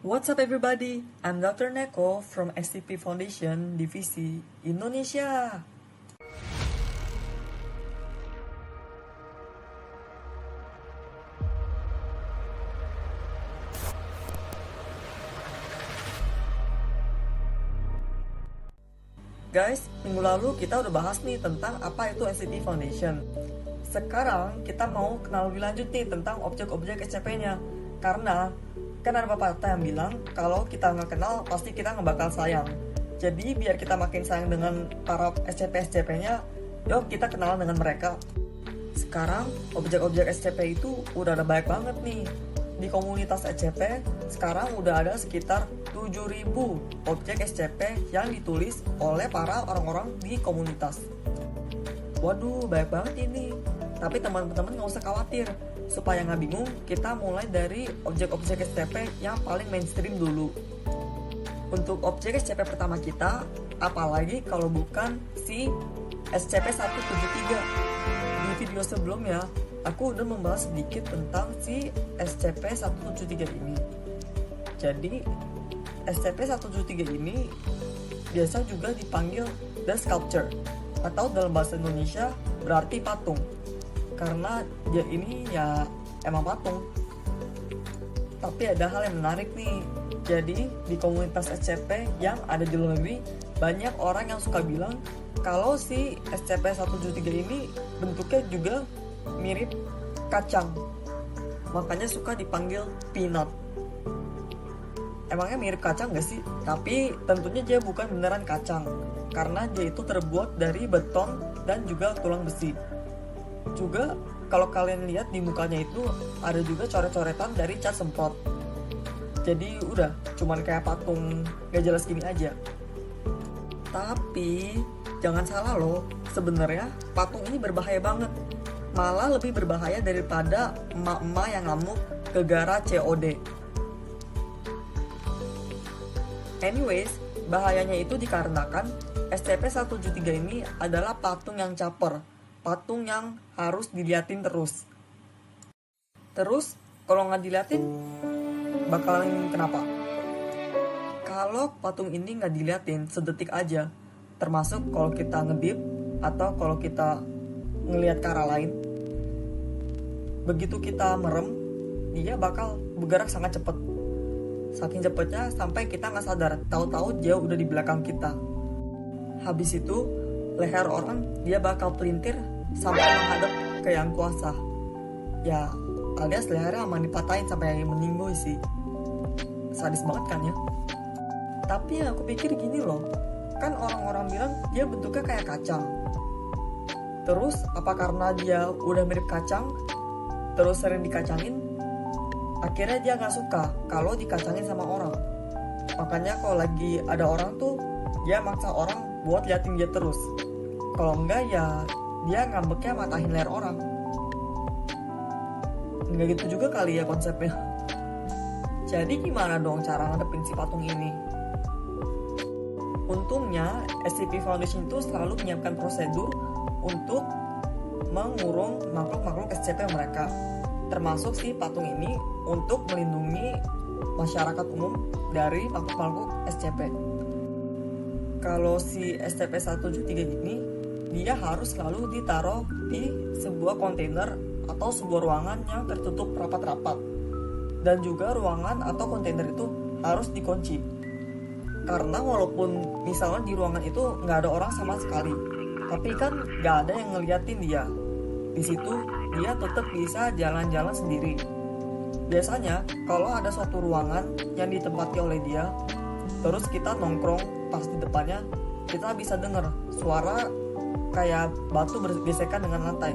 What's up everybody? I'm Dr. Neko from SCP Foundation Divisi Indonesia. Guys, minggu lalu kita udah bahas nih tentang apa itu SCP Foundation. Sekarang kita mau kenal lebih lanjut nih tentang objek-objek SCP-nya. Karena kan ada pepatah yang bilang kalau kita nggak kenal pasti kita nggak bakal sayang. Jadi biar kita makin sayang dengan para SCP-SCP-nya, yuk kita kenalan dengan mereka. Sekarang objek-objek SCP itu udah ada banyak banget nih. Di komunitas SCP sekarang udah ada sekitar 7.000 objek SCP yang ditulis oleh para orang-orang di komunitas. Waduh, banyak banget ini. Tapi teman-teman nggak usah khawatir. Supaya nggak bingung, kita mulai dari objek-objek SCP yang paling mainstream dulu. Untuk objek SCP pertama kita, apalagi kalau bukan si SCP-173. Di video sebelumnya, aku udah membahas sedikit tentang si SCP-173 ini. Jadi, SCP-173 ini biasa juga dipanggil The Sculpture, atau dalam bahasa Indonesia berarti patung. Karena dia ini ya emang patung. Tapi ada hal yang menarik nih. Jadi di komunitas SCP yang ada di luar negeri, banyak orang yang suka bilang kalau si SCP-173 ini bentuknya juga mirip kacang. Makanya suka dipanggil peanut. Emangnya mirip kacang gak sih? Tapi tentunya dia bukan beneran kacang, karena dia itu terbuat dari beton dan juga tulang besi. Juga kalau kalian lihat di mukanya itu ada juga coret-coretan dari cat semprot. Jadi udah cuman kayak patung gak jelas gini aja. Tapi jangan salah loh, sebenarnya patung ini berbahaya banget. Malah lebih berbahaya daripada emak-emak yang ngamuk gara-gara COD. Anyways, bahayanya itu dikarenakan SCP-173 ini adalah patung yang caper, patung yang harus diliatin terus. Terus, kalau nggak diliatin, bakalan kenapa? Kalau patung ini nggak diliatin sedetik aja, termasuk kalau kita ngedip atau kalau kita ngelihat ke arah lain, begitu kita merem, dia bakal bergerak sangat cepat. Saking cepatnya sampai kita nggak sadar, tahu-tahu dia udah di belakang kita. Habis itu, leher orang dia bakal pelintir sampai menghadap ke yang kuasa. Ya, alias lehernya aman dipatahin sampai meninggoy sih. Sadis banget kan ya? Tapi aku pikir gini loh, kan orang-orang bilang dia bentuknya kayak kacang. Terus, apa karena dia udah mirip kacang, terus sering dikacangin, akhirnya dia gak suka kalau dikacangin sama orang. Makanya kalau lagi ada orang tuh, dia maksa orang buat liatin dia terus. Kalau enggak ya dia ngambeknya matahin leher orang. Enggak gitu juga kali ya konsepnya. Jadi gimana dong cara ngadepin si patung ini? Untungnya SCP Foundation itu selalu menyiapkan prosedur untuk mengurung makhluk-makhluk SCP mereka, termasuk si patung ini untuk melindungi masyarakat umum dari makhluk-makhluk SCP. Kalau si SCP-173 ini, dia harus selalu ditaruh di sebuah kontainer atau sebuah ruangan yang tertutup rapat-rapat. Dan juga ruangan atau kontainer itu harus dikunci. Karena walaupun misalnya di ruangan itu nggak ada orang sama sekali, tapi kan nggak ada yang ngeliatin dia. Di situ dia tetap bisa jalan-jalan sendiri. Biasanya kalau ada suatu ruangan yang ditempati oleh dia, terus kita nongkrong pas di depannya, kita bisa dengar suara kayak batu bergesekan dengan lantai.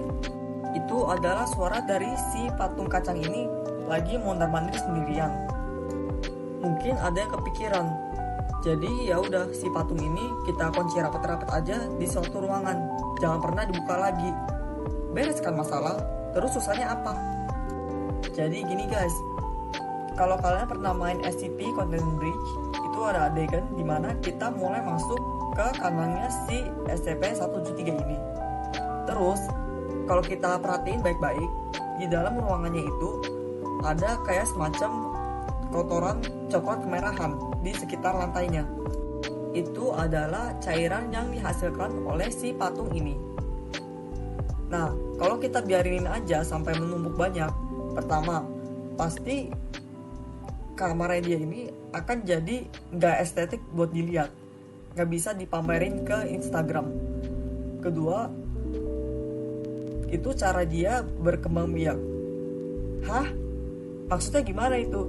Itu adalah suara dari si patung kacang ini lagi mondar-mandir sendirian. Mungkin ada yang kepikiran, jadi ya udah si patung ini kita kunci rapat-rapat aja di suatu ruangan, jangan pernah dibuka lagi. Bereskan masalah, terus susahnya apa? Jadi gini guys, kalau kalian pernah main SCP Content Bridge, itu ada adegan dimana kita mulai masuk ke kanannya si SCP-173 ini. Terus, kalau kita perhatiin baik-baik, di dalam ruangannya itu ada kayak semacam kotoran coklat kemerahan di sekitar lantainya. Itu adalah cairan yang dihasilkan oleh si patung ini. Nah, kalau kita biarin aja sampai menumpuk banyak, pertama, pasti kamarnya dia ini akan jadi nggak estetik buat dilihat, nggak bisa dipamerin ke Instagram. Kedua, itu cara dia berkembang biak. Hah? Maksudnya gimana itu?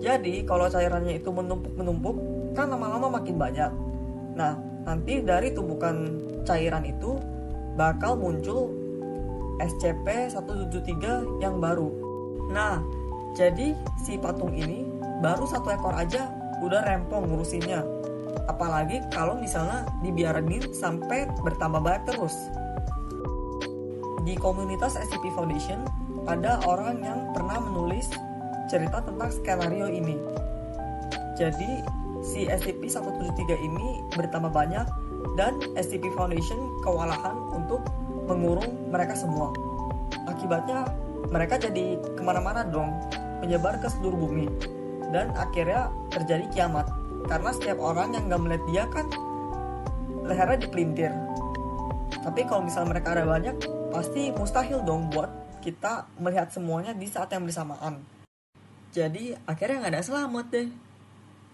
Jadi kalau cairannya itu menumpuk, kan lama-lama makin banyak. Nah, nanti dari tumpukan cairan itu bakal muncul SCP-173 yang baru. Nah, jadi si patung ini baru 1 ekor aja udah rempong ngurusinnya. Apalagi kalau misalnya dibiarin sampai bertambah banyak terus. Di komunitas SCP Foundation ada orang yang pernah menulis cerita tentang skenario ini. Jadi si SCP-173 ini bertambah banyak dan SCP Foundation kewalahan untuk mengurung mereka semua. Akibatnya mereka jadi kemana-mana dong, menyebar ke seluruh bumi. Dan akhirnya terjadi kiamat karena setiap orang yang gak melihat dia kan lehernya dipelintir. Tapi kalau misalnya mereka ada banyak, pasti mustahil dong buat kita melihat semuanya di saat yang bersamaan. Jadi akhirnya gak ada selamat deh.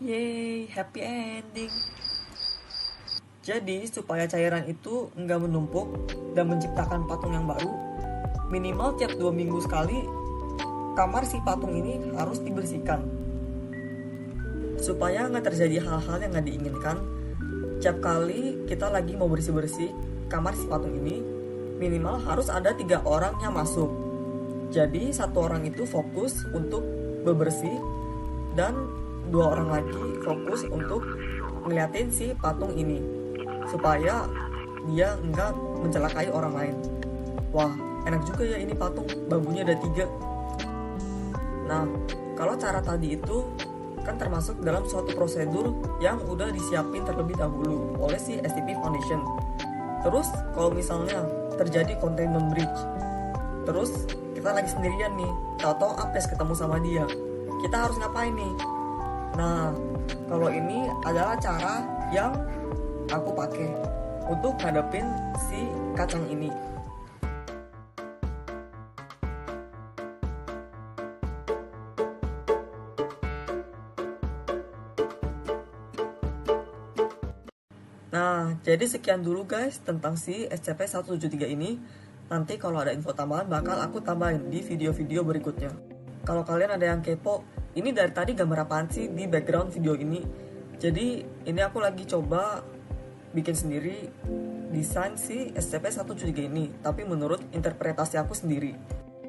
Yeay, happy ending. Jadi supaya cairan itu nggak menumpuk dan menciptakan patung yang baru, minimal tiap 2 minggu sekali kamar si patung ini harus dibersihkan. Supaya nggak terjadi hal-hal yang nggak diinginkan, tiap kali kita lagi mau bersih-bersih kamar si patung ini, minimal harus ada 3 orang yang masuk. Jadi 1 orang itu fokus untuk bebersih dan 2 orang lagi fokus untuk ngeliatin si patung ini supaya dia nggak mencelakai orang lain. Wah, enak juga ya ini patung, bambunya ada 3. Nah, kalau cara tadi itu kan termasuk dalam suatu prosedur yang udah disiapin terlebih dahulu oleh si SCP Foundation. Terus kalau misalnya terjadi containment breach, terus kita lagi sendirian nih, tahu-tahu Apes ketemu sama dia, kita harus ngapain nih? Nah, kalau ini adalah cara yang aku pakai untuk hadapin si kacang ini. Nah, jadi sekian dulu guys tentang si SCP-173 ini. Nanti kalau ada info tambahan bakal aku tambahin di video-video berikutnya. Kalau kalian ada yang kepo, ini dari tadi gambar apaan sih di background video ini? Jadi ini aku lagi coba bikin sendiri desain si SCP-173 ini, tapi menurut interpretasi aku sendiri.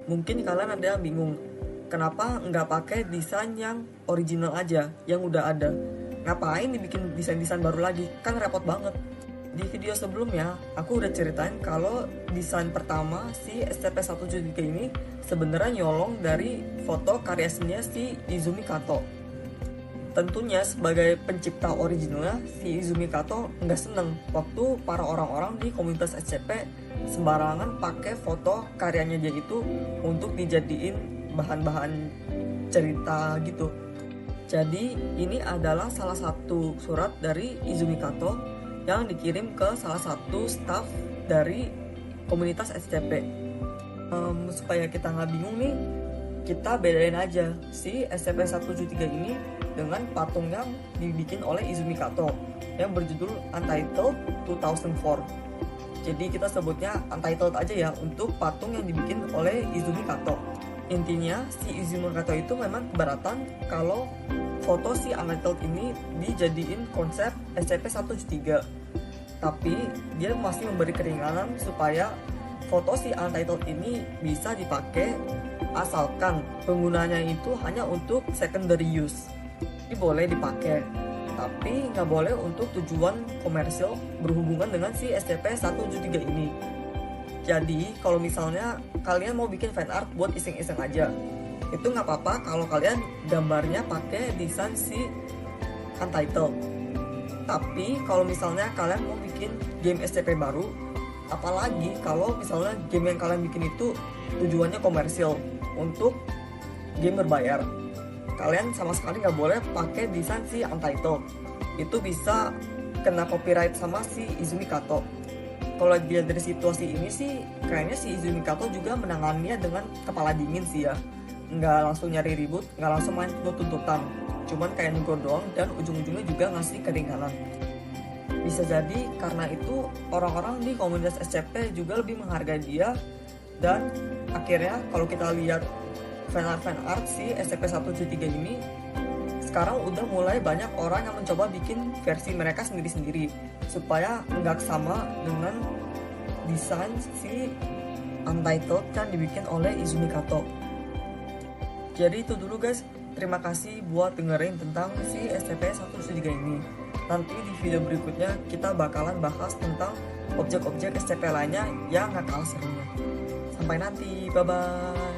Mungkin kalian ada yang bingung, kenapa nggak pakai desain yang original aja, yang udah ada? Ngapain dibikin desain-desain baru lagi? Kan repot banget. Di video sebelumnya, aku udah ceritain kalau desain pertama si SCP-173 ini sebenarnya nyolong dari foto karya seninya si Izumi Kato. Tentunya sebagai pencipta originalnya, si Izumi Kato nggak seneng waktu para orang-orang di komunitas SCP sembarangan pakai foto karyanya dia itu untuk dijadiin bahan-bahan cerita gitu. Jadi ini adalah salah satu surat dari Izumi Kato yang dikirim ke salah satu staff dari komunitas SCP. Supaya kita nggak bingung nih, kita bedain aja si SCP-173 ini dengan patung yang dibikin oleh Izumi Kato yang berjudul Untitled 2004. Jadi kita sebutnya Untitled aja ya untuk patung yang dibikin oleh Izumi Kato. Intinya si Izumi Kato itu memang keberatan kalau foto si Untitled ini dijadiin konsep SCP-173. Tapi dia masih memberi keringanan supaya foto si Untitled ini bisa dipakai asalkan penggunanya itu hanya untuk secondary use. Ini boleh dipakai, tapi nggak boleh untuk tujuan komersial berhubungan dengan si SCP-173 ini. Jadi kalau misalnya kalian mau bikin fan art buat iseng-iseng aja, itu nggak apa-apa kalau kalian gambarnya pakai desain si Untitled. Tapi kalau misalnya kalian mau bikin game SCP baru, apalagi kalau misalnya game yang kalian bikin itu tujuannya komersial untuk game berbayar, kalian sama sekali nggak boleh pakai desain si Untitled. Itu bisa kena copyright sama si Izumi Kato. Kalau dilihat dari situasi ini sih, kayaknya si Izumi Kato juga menanganinya dengan kepala dingin sih ya. Nggak langsung nyari ribut, nggak langsung main tuntutan. Cuman kayak negur doang dan ujung-ujungnya juga ngasih keringanan. Bisa jadi karena itu orang-orang di komunitas SCP juga lebih menghargai dia. Dan akhirnya kalau kita lihat fan art si SCP-173 ini, sekarang udah mulai banyak orang yang mencoba bikin versi mereka sendiri-sendiri supaya nggak sama dengan desain si Untitled yang dibikin oleh Izumi Kato. Jadi itu dulu guys, terima kasih buat dengerin tentang si SCP-173 ini. Nanti di video berikutnya kita bakalan bahas tentang objek-objek SCP lainnya yang gak kalah serunya. Sampai nanti, bye-bye.